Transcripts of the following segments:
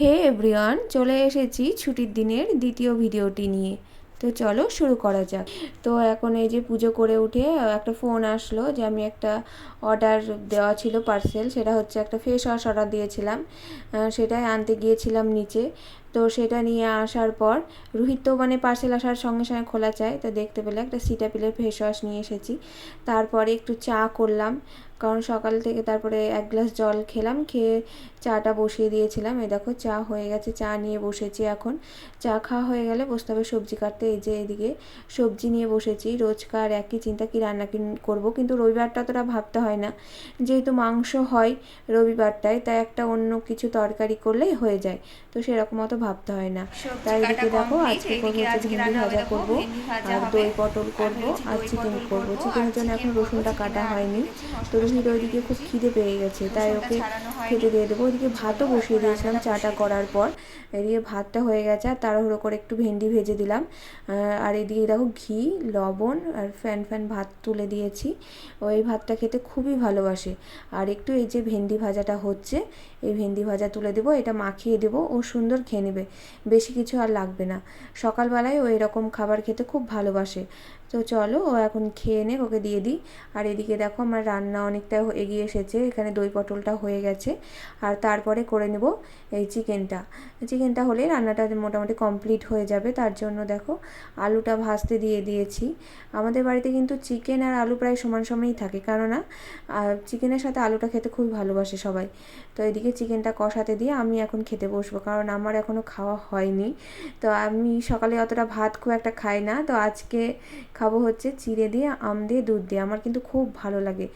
হে everyone, চলে এসেছি ছুটির দিনের দ্বিতীয় ভিডিওটি নিয়ে। তো চলো শুরু করা যাক। তো এখন এই যে পুজো করে উঠে একটা ফোন আসলো যে আমি একটা অর্ডার দেওয়া ছিল পার্সেল, সেটা হচ্ছে একটা ফেস ওয়াশ অর্ডার দিয়েছিলাম, সেটাই আনতে গিয়েছিলাম নিচে। তো সেটা নিয়ে আসার পর রুহিত তো মানে পার্সেল আসার সঙ্গে সঙ্গে খোলা চাই, তো দেখতে পেলে একটা সিটাপিলের ফেস ওয়াশ নিয়ে এসেছি। তারপরে একটু চা করলাম, কারণ সকাল থেকে তারপরে এক গ্লাস জল খেলাম, খেয়ে চাটা বসিয়ে দিয়েছিলাম। এই দেখো চা হয়ে গেছে, চা নিয়ে বসেছি। এখন চা খাওয়া হয়ে গেলে বসতে হবে সবজি কাটতে। এই যে এদিকে সবজি নিয়ে বসেছি। রোজকার একই চিন্তা, কি রান্না করবো, কিন্তু রবিবারটা অতটা ভাবতে হয় না, যেহেতু মাংস হয় রবিবারটায়, তাই একটা অন্য কিছু তরকারি করলেই হয়ে যায়, তো সেরকম অত ভাবতে হয় না। তাই এদিকে দেখো আজকে করবো হচ্ছে ভেন্ডি ভাজা করবো, আর দই পটল করবো, আর চিকেন করবো। চিকেনের জন্য এখন রসুনটা কাটা হয়নি। তো রুহির ওইদিকে খুব খিদে পেয়ে গেছে, তাই ওকে খেতে দিয়ে দেবো। ওইদিকে ভাতও বসিয়ে দিয়েছিলাম চাটা করার পর। এদিকে ভাতটা হয়ে গেছে, আর তাড়াহুড়ো করে একটু ভেন্ডি ভেজে দিলাম। আর এদিকে দেখো ঘি, লবণ আর ফ্যান ভাত তুলে দিয়েছি। ওই ভাতটা খেতে খুবই ভালোবাসে। আর একটু এই যে ভেন্ডি ভাজাটা হচ্ছে, এই ভেন্ডি ভাজা তুলে দেবো, এটা মাখিয়ে দেবো, ও সুন্দর খেয়ে নেবে, বেশি কিছু আর লাগবে না। সকালবেলায় ও এরকম খাবার খেতে খুব ভালোবাসে। তো চলো ও এখন খেয়ে নে, ওকে দিয়ে দিই। আর এদিকে দেখো আমার রান্না অনেকটা এগিয়ে এসেছে, এখানে দই পটলটা হয়ে গেছে। আর তারপরে করে নেব এই চিকেনটা হলে রান্নাটা মোটামুটি কমপ্লিট হয়ে যাবে। তার জন্য দেখো আলুটা ভাজতে দিয়ে দিয়েছি। আমাদের বাড়িতে কিন্তু চিকেন আর আলু প্রায় সমান সময়ই থাকে, কেননা চিকেনের সাথে আলুটা খেতে খুবই ভালোবাসে সবাই। তো এদিকে চিকেনটা কষাতে দিয়ে আমি এখন খেতে বসবো, কারণ আমার এখনও খাওয়া হয়নি। তো আমি সকালে অতটা ভাত খুব একটা খাই না, তো আজকে খাবো হচ্ছে চিড়ে দিয়ে, আম দিয়ে, দুধ দিয়ে। আমার কিন্তু খুব ভালো লাগে।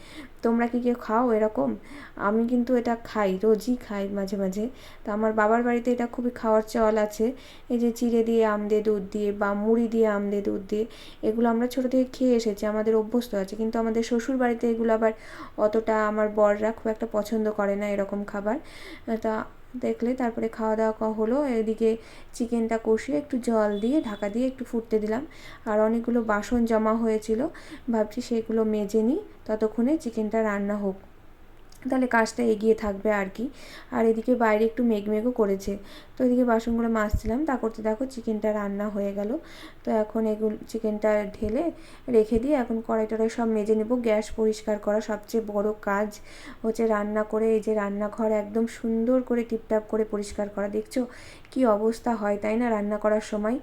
তোমরা কি কেউ খাও এরকম? আমি কিন্তু এটা খাই, রোজই খাই মাঝে মাঝে। তো আমার বাবার বাড়িতে এটা খুবই খাওয়ার চল আছে, এই যে চিড়ে দিয়ে আম দিয়ে দুধ দিয়ে, বা মুড়ি দিয়ে আম দিয়ে দুধ দিয়ে, এগুলো আমরা ছোটো থেকে খেয়ে এসেছি, আমাদের অভ্যস্ত আছে। কিন্তু আমাদের শ্বশুর বাড়িতে এগুলো আবার অতটা আমার বররা খুব একটা পছন্দ করে না এরকম খাবার। তা দেখলে তারপরে খাওয়া দাওয়া হলো। এদিকে চিকেনটা কষিয়ে একটু জল দিয়ে ঢাকা দিয়ে একটু ফুটতে দিলাম। আর অনেকগুলো বাসন জমা হয়েছিল, ভাবছি সেগুলো মেজে নিই, ততক্ষণে চিকেনটা রান্না হোক, তাহলে কাজটা এগিয়ে থাকবে আর কি। আর এদিকে বাইরে একটু মেঘমেঘও করেছে, তো এদিকে বাসনগুলো মাজছিলাম, তা করতে দেখো চিকেনটা রান্না হয়ে গেল। তো এখন এগুলো চিকেনটা ঢেলে রেখে দিয়ে এখন কড়াই টড়াই সব মেজে নেব। গ্যাস পরিষ্কার করা সবচেয়ে বড় কাজ হচ্ছে, রান্না করে এই যে রান্নাঘর একদম সুন্দর করে টিপটাপ করে পরিষ্কার করা। দেখছো কি অবস্থা হয়, তাই না, রান্না করার সময়?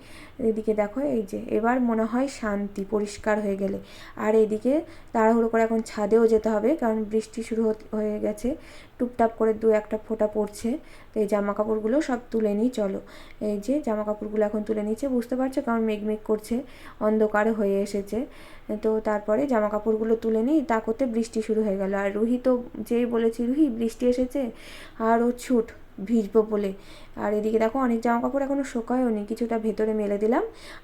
এদিকে দেখো এই যে এবার মনে হয় শান্তি পরিষ্কার হয়ে গেলে। আর এদিকে তাড়াহুড়ো করে এখন ছাদেও যেতে হবে, কারণ বৃষ্টি শুরু হয়ে গেছে, টুপটাপ করে দু একটা ফোঁটা পড়ছে। তো এই জামা কাপড়গুলো সব তুলে নিই, চলো। এই যে জামা কাপড়গুলো এখন তুলে নিচ্ছে, বুঝতে পারছো, কারণ মেঘমেঘ করছে, অন্ধকার হয়ে এসেছে। তো তারপরে জামা কাপড়গুলো তুলে নিই, তা করতে বৃষ্টি শুরু হয়ে গেল। আর রুহি তো যেই বলেছি রুহি বৃষ্টি এসেছে, আর ও ছুট ভিজবো বলে। আর এদিকে দেখো অনেক জামা কাপড় এখনও শুকায়ও নি, কিছুটা ভেতরে মেলে দিলাম,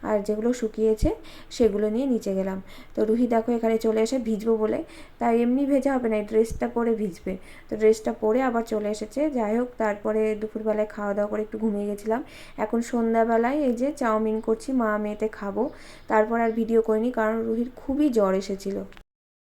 আর যেগুলো শুকিয়েছে সেগুলো নিয়ে নিচে গেলাম। তো রুহি দেখো এখানে চলে এসে ভিজবো বলে, তাই এমনি ভেজা হবে না, এই ড্রেসটা পরে ভিজবে। তো ড্রেসটা পরে আবার চলে এসেছে। যাই হোক, তারপরে দুপুরবেলায় খাওয়া দাওয়া করে একটু ঘুমিয়ে গেছিলাম। এখন সন্ধ্যাবেলায় এই যে চাউমিন করছি, মা মেয়েতে খাবো। তারপর আর ভিডিও করিনি, কারণ রুহির খুবই জ্বর এসেছিলো।